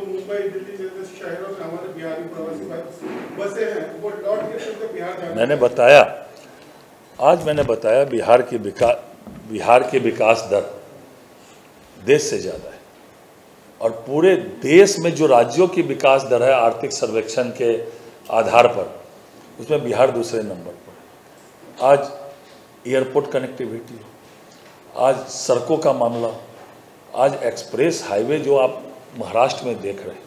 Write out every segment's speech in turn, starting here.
मुंबई दिल्ली जैसे शहरों में हमारे बिहारी प्रवासी बसे हैं, वो लौट के फिर बिहार जाते हैं। मैंने बताया बिहार की विकास दर देश से ज़्यादा है, और पूरे देश में जो राज्यों की विकास दर है आर्थिक सर्वेक्षण के आधार पर, उसमें बिहार दूसरे नंबर पर। आज एयरपोर्ट कनेक्टिविटी, आज सड़कों का मामला, आज एक्सप्रेस हाईवे जो आप महाराष्ट्र में देख रहे हैं,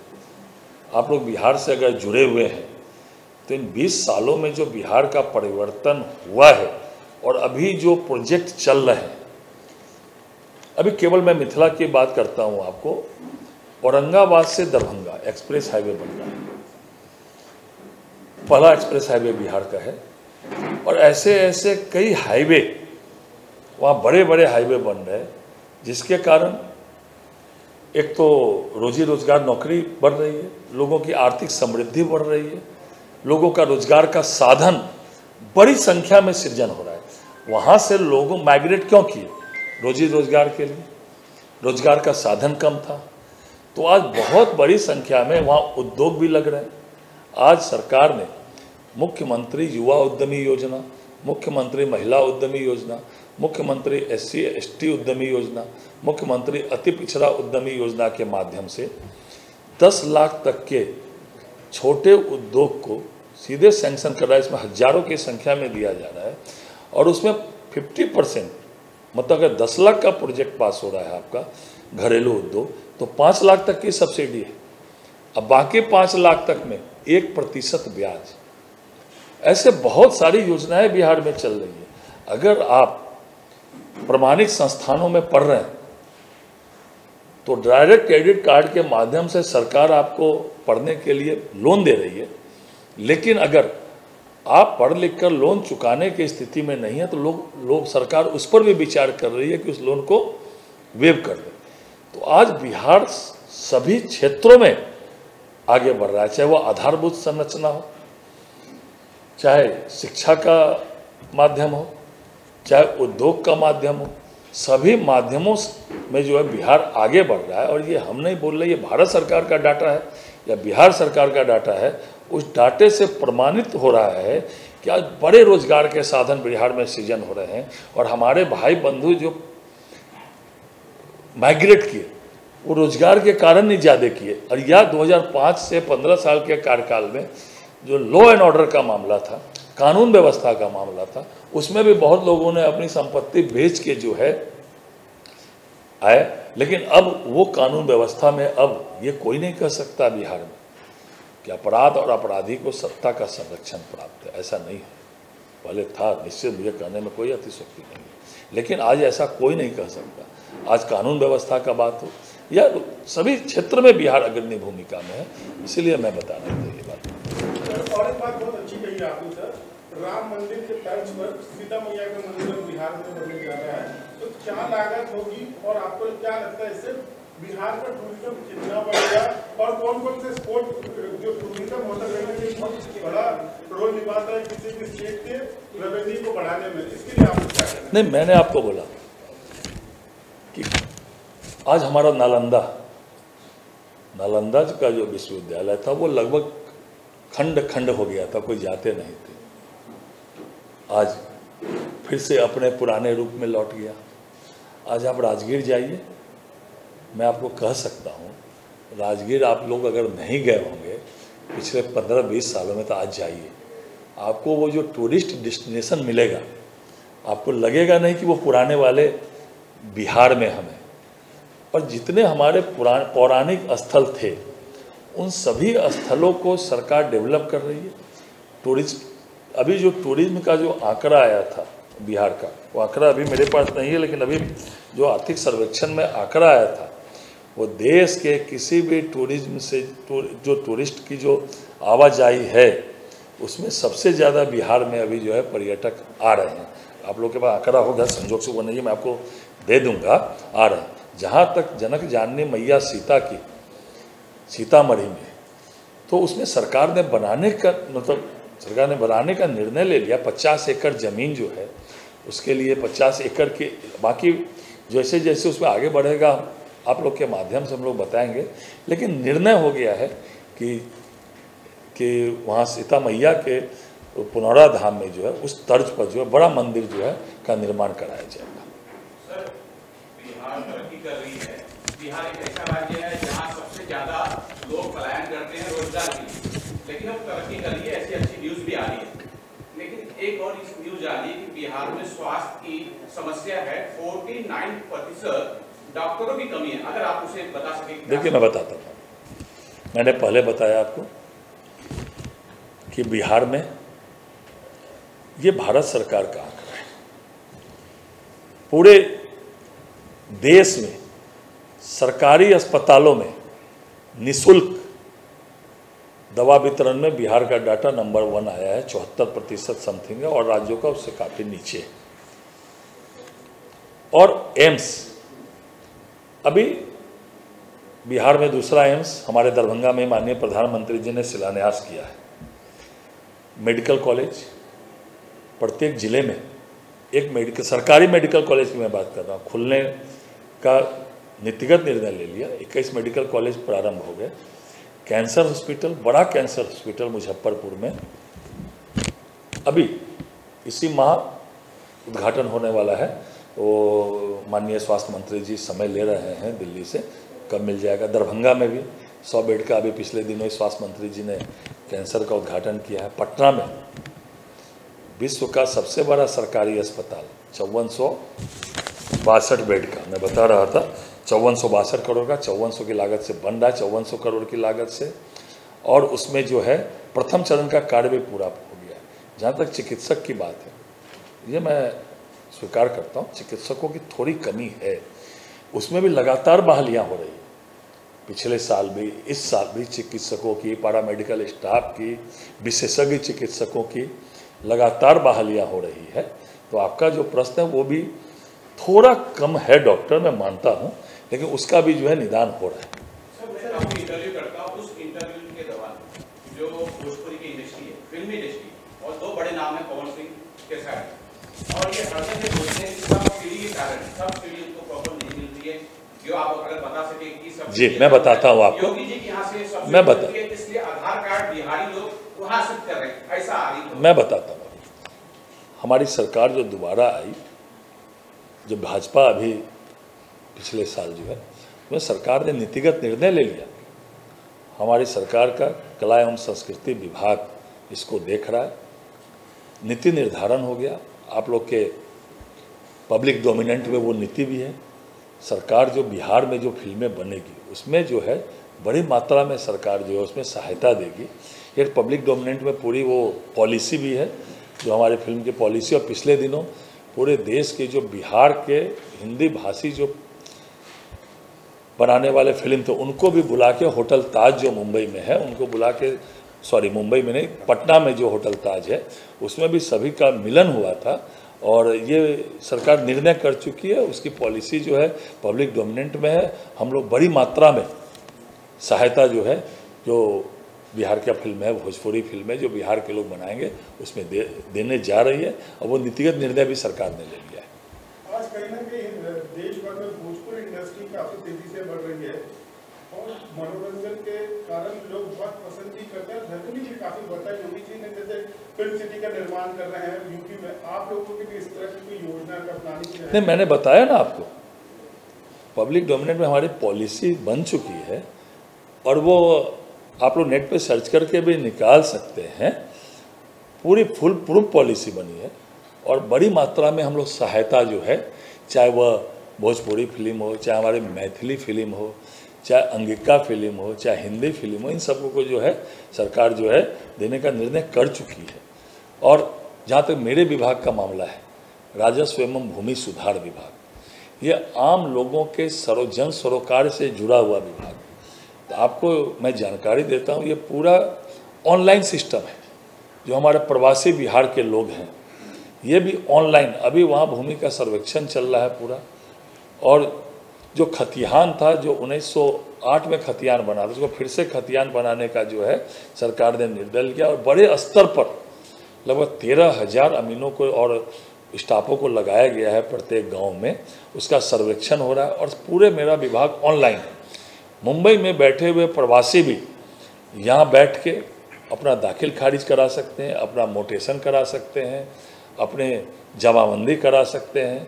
आप लोग बिहार से अगर जुड़े हुए हैं तो इन 20 सालों में जो बिहार का परिवर्तन हुआ है और अभी जो प्रोजेक्ट चल रहे हैं, अभी केवल मैं मिथिला की बात करता हूं आपको, औरंगाबाद से दरभंगा एक्सप्रेस हाईवे बन रहा है, पहला एक्सप्रेस हाईवे बिहार का है। और ऐसे ऐसे कई हाईवे, वहाँ बड़े बड़े हाईवे बन रहे हैं, जिसके कारण एक तो रोजी रोजगार, नौकरी बढ़ रही है, लोगों की आर्थिक समृद्धि बढ़ रही है, लोगों का रोजगार का साधन बड़ी संख्या में सृजन हो रहा है। वहाँ से लोगों माइग्रेट क्यों किए? रोजी रोजगार के लिए, रोजगार का साधन कम था, तो आज बहुत बड़ी संख्या में वहाँ उद्योग भी लग रहे हैं। आज सरकार ने मुख्यमंत्री युवा उद्यमी योजना, मुख्यमंत्री महिला उद्यमी योजना, मुख्यमंत्री SC ST उद्यमी योजना, मुख्यमंत्री अति पिछड़ा उद्यमी योजना के माध्यम से 10 लाख तक के छोटे उद्योग को सीधे सैंक्शन कर रहा है। इसमें हजारों की संख्या में दिया जा रहा है, और उसमें 50%, मतलब अगर 10 लाख का प्रोजेक्ट पास हो रहा है आपका घरेलू उद्योग, तो 5 लाख तक की सब्सिडी है। अब बाकी 5 लाख तक में 1% ब्याज। ऐसे बहुत सारी योजनाएं बिहार में चल रही है। अगर आप प्रमाणित संस्थानों में पढ़ रहे हैं तो डायरेक्ट क्रेडिट कार्ड के माध्यम से सरकार आपको पढ़ने के लिए लोन दे रही है, लेकिन अगर आप पढ़ लिख कर लोन चुकाने की स्थिति में नहीं है तो लोग सरकार उस पर भी विचार कर रही है कि उस लोन को वेव कर दे। तो आज बिहार सभी क्षेत्रों में आगे बढ़ रहा है, चाहे वो आधारभूत संरचना हो, चाहे शिक्षा का माध्यम हो, चाहे उद्योग का माध्यम हो, सभी माध्यमों में जो है बिहार आगे बढ़ रहा है। और ये हम नहीं बोल रहे, ये भारत सरकार का डाटा है या बिहार सरकार का डाटा है। उस डाटे से प्रमाणित हो रहा है कि आज बड़े रोजगार के साधन बिहार में सृजन हो रहे हैं, और हमारे भाई बंधु जो माइग्रेट किए वो रोजगार के कारण नहीं ज़्यादा किए। और यह 2005 से 15 साल के कार्यकाल में जो लॉ एंड ऑर्डर का मामला था, कानून व्यवस्था का मामला था, उसमें भी बहुत लोगों ने अपनी संपत्ति बेच के जो है आए। लेकिन अब वो कानून व्यवस्था में अब ये कोई नहीं कह सकता बिहार में कि अपराध और अपराधी को सत्ता का संरक्षण प्राप्त है, ऐसा नहीं है। पहले था, निश्चित, मुझे कहने में कोई अतिशयोक्ति नहीं है, लेकिन आज ऐसा कोई नहीं कह सकता। आज कानून व्यवस्था का बात हो या सभी क्षेत्र में बिहार अग्रणी भूमिका में है, इसीलिए मैं बता रहा था ये बात। और एक बात बहुत अच्छी कही आपने सर, राम मंदिर के तर्ज पर सीता मैया का मंदिर बिहार में बनने जा रहा है, तो क्या लागत होगी और आपको क्या लगता है इससे बिहार का टूरिज्म कितना बढ़ेगा, और कौन कौन से स्पोर्ट जो टूरिज्म होता है बहुत बड़ा रोल निभाता है किसी भी स्टेट के रेवेन्यू को बढ़ाने में, इसके लिए आप क्या करें? नहीं, मैंने आपको बोला कि आज हमारा नालंदा का जो विश्वविद्यालय था वो लगभग खंड खंड हो गया था, कोई जाते नहीं थे। आज फिर से अपने पुराने रूप में लौट गया। आज आप राजगीर जाइए, मैं आपको कह सकता हूँ, राजगीर आप लोग अगर नहीं गए होंगे पिछले 15-20 सालों में, तो आज जाइए, आपको वो जो टूरिस्ट डेस्टिनेशन मिलेगा, आपको लगेगा नहीं कि वो पुराने वाले बिहार में हमें। और जितने हमारे पौराणिक स्थल थे, उन सभी स्थलों को सरकार डेवलप कर रही है। अभी जो टूरिज्म का जो आंकड़ा आया था बिहार का, वो आंकड़ा अभी मेरे पास नहीं है, लेकिन अभी जो आर्थिक सर्वेक्षण में आंकड़ा आया था, वो देश के किसी भी टूरिज्म से जो टूरिस्ट की जो आवाजाही है, उसमें सबसे ज़्यादा बिहार में अभी जो है पर्यटक आ रहे हैं। आप लोग के पास आंकड़ा होगा, संजोग से वो नहीं है, मैं आपको दे दूंगा, आ रहे हैं। जहाँ तक जनक जाननी मैया सीता की सीतामढ़ी में, तो उसमें सरकार ने बनाने का निर्णय ले लिया। 50 एकड़ ज़मीन जो है उसके लिए 50 एकड़ के, बाकी जैसे जैसे उसमें आगे बढ़ेगा आप लोग के माध्यम से हम लोग बताएंगे। लेकिन निर्णय हो गया है कि वहाँ सीता मैया के पुनौरा धाम में जो है उस तर्ज पर जो है बड़ा मंदिर जो है का निर्माण कराया जाएगा। सर, बिहार तरक्की कर रही है। बिहार एक ऐसा राज्य है जहाँ सबसे ज्यादा लोग पलायन करते हैं रोजगार के लिए, लेकिन अब तरक्की कर रही है, ऐसी अच्छी न्यूज भी आ रही है। लेकिन एक और इस न्यूज आ रही है कि बिहार में स्वास्थ्य की समस्या है, 49% डॉक्टरों की कमी है। अगर आप उसे बता सकें। देखिए, मैं बताता हूँ। मैंने पहले बताया आपको कि बिहार में ये भारत सरकार का आंकड़ा है। पूरे देश में सरकारी अस्पतालों में निःशुल्क दवा वितरण में बिहार का डाटा नंबर 1 आया है, 74% समथिंग है, और राज्यों का उससे काफी नीचे है। और एम्स, अभी बिहार में दूसरा एम्स हमारे दरभंगा में माननीय प्रधानमंत्री जी ने शिलान्यास किया है। मेडिकल कॉलेज प्रत्येक जिले में एक सरकारी मेडिकल कॉलेज की मैं बात कर रहा हूँ, खुलने का नीतिगत निर्णय ले लिया। 21 मेडिकल कॉलेज प्रारंभ हो गए। कैंसर हॉस्पिटल, बड़ा कैंसर हॉस्पिटल मुजफ्फरपुर में अभी इसी माह उद्घाटन होने वाला है। वो माननीय स्वास्थ्य मंत्री जी समय ले रहे हैं दिल्ली से, कब मिल जाएगा। दरभंगा में भी 100 बेड का अभी पिछले दिनों ही स्वास्थ्य मंत्री जी ने कैंसर का उद्घाटन किया है। पटना में विश्व का सबसे बड़ा सरकारी अस्पताल 5462 बेड का, मैं बता रहा था 5462 करोड़ का, 5400 की लागत से बन रहा है, 5400 करोड़ की लागत से। और उसमें जो है प्रथम चरण का कार्य भी पूरा हो गया है। जहाँ तक चिकित्सक की बात है, ये मैं स्वीकार करता हूँ, चिकित्सकों की थोड़ी कमी है। उसमें भी लगातार बहालियाँ हो रही है। पिछले साल भी, इस साल भी चिकित्सकों की, पैरामेडिकल स्टाफ की, विशेषज्ञ चिकित्सकों की लगातार बहालियाँ हो रही है। तो आपका जो प्रश्न है वो भी थोड़ा कम है डॉक्टर, मैं मानता हूँ, लेकिन उसका भी जो है निदान हो रहा है। सर, मैं काफी इंटरव्यू करता हूँ, उस इंटरव्यू के दौरान जो भोजपुरी की इंडस्ट्री है, फिल्मी इंडस्ट्री, और 2 बड़े नाम है पवन सिंह के साथ, और ये हरदम ये बोलते हैं कि सब सीढ़ी के कारण, सब सीढ़ी उनको प्रॉपर नहीं मिलती है। जो आप अगर बता सके कि सब जी, मैं बताता हूँ आपको। योगी जी के यहाँ से सब मैं बता, इसलिए आधार कार्ड बिहारी लोग वहाँ शिफ्ट कर रहे हैं, ऐसा आ रही है। मैं बताता हूँ। हमारी सरकार जो दोबारा आई, जो भाजपा अभी पिछले साल जो है, उसमें सरकार ने नीतिगत निर्णय ले लिया। हमारी सरकार का कला एवं संस्कृति विभाग इसको देख रहा है, नीति निर्धारण हो गया। आप लोग के पब्लिक डोमिनेंट में वो नीति भी है। सरकार जो बिहार में जो फिल्में बनेगी उसमें जो है बड़ी मात्रा में सरकार जो है उसमें सहायता देगी। एक पब्लिक डोमिनेंट में पूरी वो पॉलिसी भी है, जो हमारे फिल्म की पॉलिसी। और पिछले दिनों पूरे देश के जो बिहार के हिंदी भाषी जो बनाने वाले फिल्म थे उनको भी बुला के, होटल ताज जो मुंबई में है उनको बुला के, सॉरी मुंबई में नहीं, पटना में जो होटल ताज है उसमें भी सभी का मिलन हुआ था। और ये सरकार निर्णय कर चुकी है, उसकी पॉलिसी जो है पब्लिक डोमिनेंट में है। हम लोग बड़ी मात्रा में सहायता जो है, जो बिहार का फिल्म है, भोजपुरी फिल्म है जो बिहार के लोग बनाएंगे, उसमें देने जा रही है। और वो नीतिगत निर्णय भी सरकार ने ले लिया है। आज कहीं ना कहीं देश भर में भोजपुरी इंडस्ट्री काफी तेजी से बढ़ रही है और मनोरंजन के कारण लोग बहुत पसंद भी करते हैं। रेवेन्यू भी काफी बढ़ता है। योगी जी ने जैसे फिल्म सिटी का निर्माण कर रहे हैं यूपी में, आप लोगों की भी इस तरह की कोई योजना का प्लानिंग है? नहीं, मैंने बताया ना आपको, पब्लिक डोमिनेंट में हमारी पॉलिसी बन चुकी है और वो आप लोग नेट पे सर्च करके भी निकाल सकते हैं। पूरी फुल प्रूफ पॉलिसी बनी है और बड़ी मात्रा में हम लोग सहायता जो है, चाहे वह भोजपुरी फिल्म हो, चाहे हमारी मैथिली फिल्म हो, चाहे अंगिका फिल्म हो, चाहे हिंदी फिल्म हो, इन सबको को जो है सरकार जो है देने का निर्णय कर चुकी है। और जहाँ तक मेरे विभाग का मामला है, राजस्व एवं भूमि सुधार विभाग, ये आम लोगों के जन सरोकार से जुड़ा हुआ विभाग। तो आपको मैं जानकारी देता हूँ, ये पूरा ऑनलाइन सिस्टम है। जो हमारे प्रवासी बिहार के लोग हैं ये भी ऑनलाइन, अभी वहाँ भूमि का सर्वेक्षण चल रहा है पूरा। और जो खतियान था, जो 1908 में खतियान बना था, उसको फिर से खतियान बनाने का जो है सरकार ने निर्णय लिया। और बड़े स्तर पर लगभग 13,000 अमीनों को और स्टाफों को लगाया गया है प्रत्येक गांव में, उसका सर्वेक्षण हो रहा है और पूरे मेरा विभाग ऑनलाइन है। मुंबई में बैठे हुए प्रवासी भी यहाँ बैठ के अपना दाखिल खारिज करा सकते हैं, अपना मोटेशन करा सकते हैं, अपने जमाबंदी करा सकते हैं,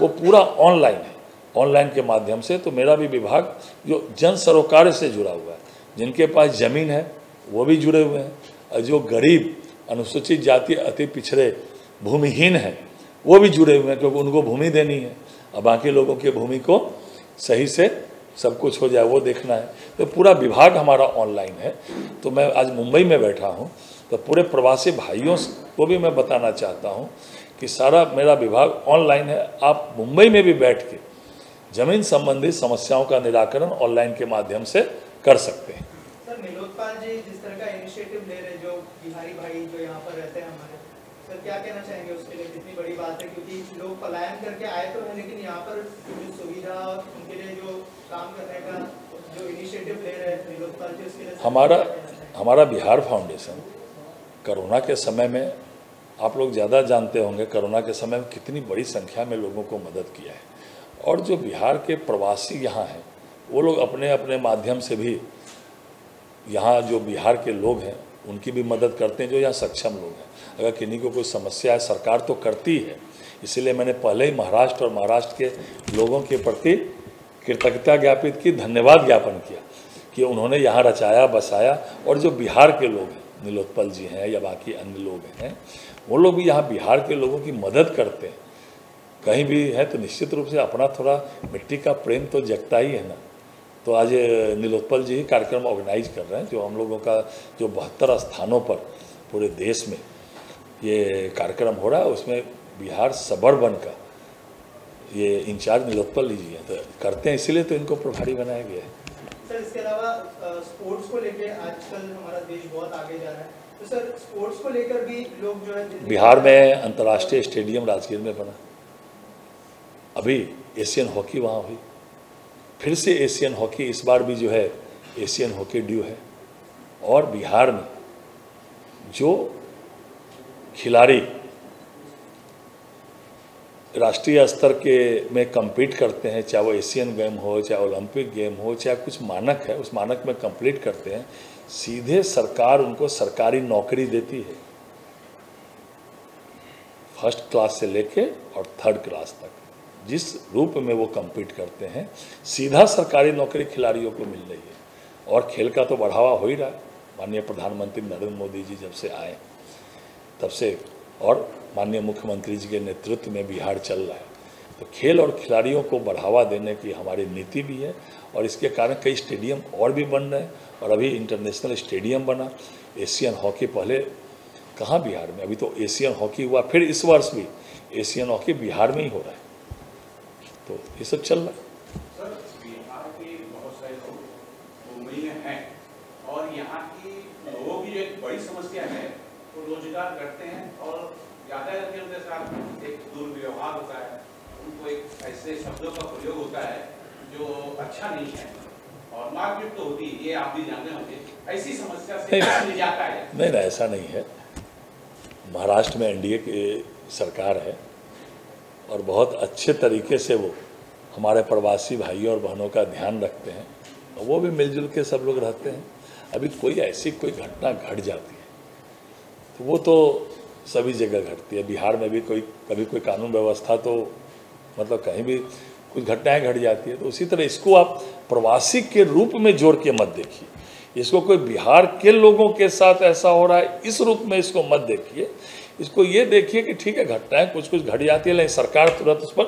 वो पूरा ऑनलाइन है, ऑनलाइन के माध्यम से। तो मेरा भी विभाग जो जन सरोकार से जुड़ा हुआ है, जिनके पास ज़मीन है वो भी जुड़े हुए हैं, और जो गरीब अनुसूचित जाति अति पिछड़े भूमिहीन हैं वो भी जुड़े हुए हैं, क्योंकि उनको भूमि देनी है और बाकी लोगों की भूमि को सही से सब कुछ हो जाए वो देखना है। तो पूरा विभाग हमारा ऑनलाइन है। तो मैं आज मुंबई में बैठा हूँ, तो पूरे प्रवासी भाइयों को भी मैं बताना चाहता हूँ कि सारा मेरा विभाग ऑनलाइन है। आप मुंबई में भी बैठ के जमीन संबंधी समस्याओं का निराकरण ऑनलाइन के माध्यम से कर सकते हैं। सर, नीलोत्पल जी जिस तरह का इनिशिएटिव ले रहे, जो बिहारी भाई जो यहाँ पर रहते हैं हमारे, सर क्या कहना चाहेंगे उसके लिए? कितनी बड़ी बात है, क्योंकि लोग पलायन करके आए तो हैं, लेकिन यहाँ पर जो सुविधा और उनके लिए जो काम करने का जो इनिशिएटिव ले रहे हैं नीलोत्पल जी, उसके लिए हमारा बिहार फाउंडेशन कोरोना के समय में, आप लोग ज़्यादा जानते होंगे, कोरोना के समय में कितनी बड़ी संख्या में लोगों को मदद किया है। और जो बिहार के प्रवासी यहाँ हैं वो लोग अपने अपने माध्यम से भी यहाँ जो बिहार के लोग हैं उनकी भी मदद करते हैं, जो यहाँ सक्षम लोग हैं। अगर किन्हीं को कोई समस्या है, सरकार तो करती है, इसलिए मैंने पहले ही महाराष्ट्र और महाराष्ट्र के लोगों के प्रति कृतज्ञता ज्ञापित की, धन्यवाद ज्ञापन किया कि उन्होंने यहाँ रचाया बसाया। और जो बिहार के लोग हैं, नीलोत्पल जी हैं या बाकी अन्य लोग हैं, वो लोग भी यहाँ बिहार के लोगों की मदद करते हैं। कहीं भी है तो निश्चित रूप से अपना थोड़ा मिट्टी का प्रेम तो जगता ही है ना। तो आज नीलोत्पल जी ही कार्यक्रम ऑर्गेनाइज कर रहे हैं, जो हम लोगों का जो 72 स्थानों पर पूरे देश में ये कार्यक्रम हो रहा है, उसमें बिहार सबअर्बन का ये इंचार्ज नीलोत्पल जी हैं, तो करते हैं, इसीलिए तो इनको प्रभारी बनाया गया है। सर, इसके अलावा स्पोर्ट्स को लेकर आजकल हमारा देश बहुत आगे जा रहा है, तो सर स्पोर्ट्स को लेकर भी लोग जो है, बिहार में अंतर्राष्ट्रीय स्टेडियम राजगीर में बना, अभी एशियन हॉकी वहाँ हुई, फिर से एशियन हॉकी इस बार भी जो है एशियन हॉकी ड्यू है। और बिहार में जो खिलाड़ी राष्ट्रीय स्तर के में compete करते हैं, चाहे वो एशियन गेम हो, चाहे ओलंपिक गेम हो, चाहे कुछ मानक है उस मानक में कंप्लीट करते हैं, सीधे सरकार उनको सरकारी नौकरी देती है, फर्स्ट क्लास से लेके और थर्ड क्लास तक। जिस रूप में वो compete करते हैं, सीधा सरकारी नौकरी खिलाड़ियों को मिल रही है। और खेल का तो बढ़ावा हो ही रहा है, माननीय प्रधानमंत्री नरेंद्र मोदी जी जब से आए तब से, और माननीय मुख्यमंत्री जी के नेतृत्व में बिहार चल रहा है। तो खेल और खिलाड़ियों को बढ़ावा देने की हमारी नीति भी है, और इसके कारण कई स्टेडियम और भी बन रहे हैं। और अभी इंटरनेशनल स्टेडियम बना, एशियन हॉकी पहले कहाँ बिहार में, अभी तो एशियन हॉकी हुआ, फिर इस वर्ष भी एशियन हॉकी बिहार में ही हो रहा है। तो ये सब चल रहा है। सर, बिहार के बहुत सारे लोग मुंबई में हैं, और यहाँ की लोगों की जो एक बड़ी समस्या है वो रोजगार करते हैं और यातायात के उनके साथ एक दुर्व्यवहार होता है, उनको एक ऐसे शब्दों का प्रयोग होता है जो अच्छा नहीं है, और मारपीट तो होती है, ये आप भी जानते होंगे। ऐसी समस्या से कैसे निजात है? नहीं, ऐसा नहीं है। महाराष्ट्र में एनडीए की सरकार है और बहुत अच्छे तरीके से वो हमारे प्रवासी भाइयों और बहनों का ध्यान रखते हैं, और वो भी मिलजुल के सब लोग रहते हैं। अभी कोई ऐसी कोई घटना घट जाती है तो वो तो सभी जगह घटती है, बिहार में भी कभी कोई कानून व्यवस्था तो मतलब कहीं भी कुछ घटनाएं घट जाती है। तो उसी तरह इसको आप प्रवासी के रूप में जोड़ के मत देखिए, इसको कोई बिहार के लोगों के साथ ऐसा हो रहा है इस रूप में इसको मत देखिए। इसको ये देखिए कि ठीक है, घटनाएं कुछ कुछ घट जाती है, लेकिन सरकार तुरंत उस पर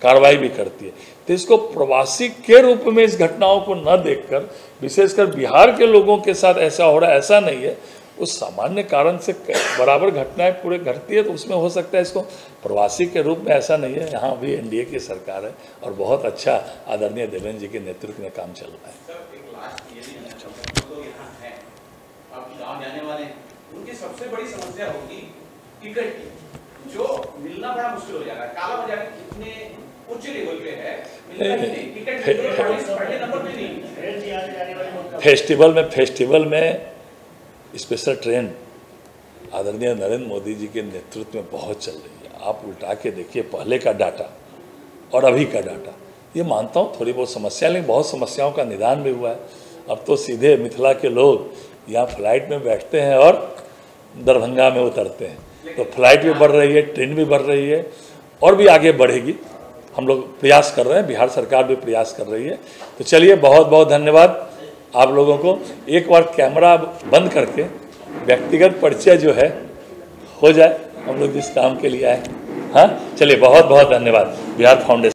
कार्रवाई भी करती है। तो इसको प्रवासी के रूप में इस घटनाओं को न देखकर, विशेषकर बिहार के लोगों के साथ ऐसा हो रहा है ऐसा नहीं है, उस सामान्य कारण से बराबर घटनाएं पूरे घटती है, तो उसमें हो सकता है इसको प्रवासी के रूप में ऐसा नहीं है। यहाँ भी एनडीए की सरकार है और बहुत अच्छा आदरणीय देवेंद्र जी के नेतृत्व में काम चल रहा है। सर, एक लास्ट ये भी लोग यहाँ हैं, आप गाँव जाने वाले हैं, उनकी सबसे बड़ी समस्या होगी टिकट की, जो मिलना बड़ा मुश्किल हो जाता है। काला बाजार इतने उच्च लेवल पे है, मिलता ही नहीं, टिकट पहले नंबर पे नहीं। फेस्टिवल में स्पेशल ट्रेन आदरणीय नरेंद्र मोदी जी के नेतृत्व में बहुत चल रही है। आप उल्टा के देखिए पहले का डाटा और अभी का डाटा, ये मानता हूँ थोड़ी बहुत समस्या, लेकिन बहुत समस्याओं का निदान भी हुआ है। अब तो सीधे मिथिला के लोग यहाँ फ्लाइट में बैठते हैं और दरभंगा में उतरते हैं, तो फ्लाइट भी बढ़ रही है, ट्रेन भी बढ़ रही है और भी आगे बढ़ेगी। हम लोग प्रयास कर रहे हैं, बिहार सरकार भी प्रयास कर रही है। तो चलिए, बहुत बहुत धन्यवाद आप लोगों को। एक बार कैमरा बंद करके व्यक्तिगत परिचय जो है हो जाए, हम लोग जिस काम के लिए आए। हाँ, चलिए, बहुत बहुत धन्यवाद बिहार फाउंडेशन।